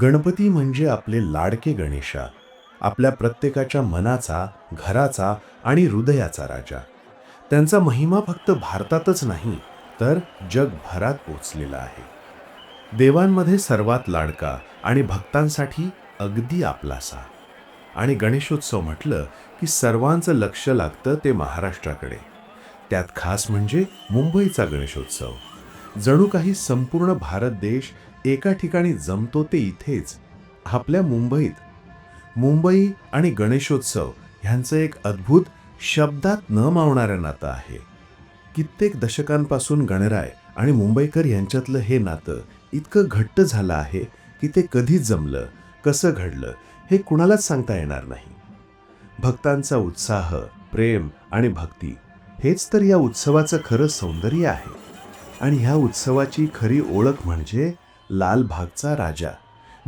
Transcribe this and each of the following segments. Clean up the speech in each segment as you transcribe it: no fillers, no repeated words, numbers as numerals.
गणपती म्हणजे आपले लाडके गणेशा, आपल्या प्रत्येकाच्या मनाचा, घराचा आणि हृदयाचा राजा. त्यांचा महिमा फक्त भारतातच नाही, तर जगभरात पोचलेला आहे. देवांमध्ये सर्वात लाडका आणि भक्तांसाठी अगदी आपलासा. आणि गणेशोत्सव म्हटलं की सर्वांचं लक्ष लागतं ते महाराष्ट्राकडे. त्यात खास म्हणजे मुंबईचा गणेशोत्सव. जणू काही संपूर्ण भारत देश एका ठिकाणी जमतो ते इथेच, आपल्या मुंबईत. मुंबई आणि गणेशोत्सव ह्यांचं एक अद्भुत, शब्दात न मावणारं नातं आहे. कित्येक दशकांपासून गणराय आणि मुंबईकर यांच्यातलं हे नातं इतकं घट्ट झालं आहे की ते कधी जमलं, कसं घडलं हे कुणालाच सांगता येणार नाही. भक्तांचा उत्साह, प्रेम आणि भक्ती हेच तर या उत्सवाचं खरं सौंदर्य आहे. आणि ह्या उत्सवाची खरी ओळख म्हणजे लालबागचा राजा,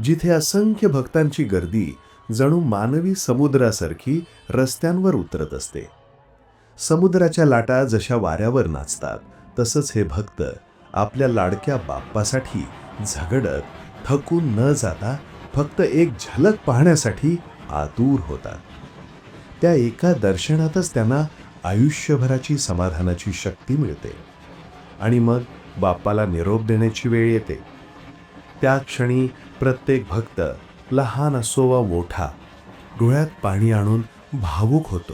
जिथे असंख्य भक्तांची गर्दी जणू मानवी समुद्रासारखी रस्त्यांवर उतरत असते. समुद्राच्या लाटा जशा वाऱ्यावर नाचतात, तसंच हे भक्त आपल्या लाडक्या बाप्पासाठी झगडत, थकून न जाता फक्त एक झलक पाहण्यासाठी आतुर होतात. त्या एका दर्शनातच त्यांना आयुष्यभराची समाधानाची शक्ती मिळते. आणि मग बाप्पाला निरोप देण्याची वेळ येते. त्या क्षणी प्रत्येक भक्त, लहान असो वा मोठा, डोळ्यात पाणी आणून भावूक होतो.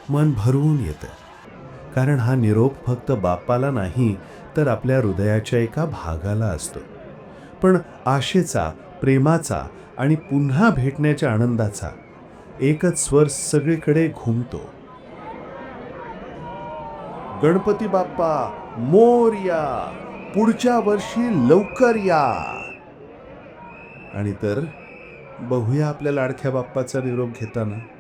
मन भरवून येतं. कारण हा निरोप फक्त बाप्पाला नाही, तर आपल्या हृदयाच्या एका भागाला असतो. पण आशेचा, प्रेमाचा आणि पुन्हा भेटण्याच्या आनंदाचा एकच स्वर सगळीकडे घुमतो. गणपती बाप्पा मोरया, पुढच्या वर्षी लवकर या. आणि तर बघूया आपल्या लाडक्या बाप्पाचा निरोप घेताना.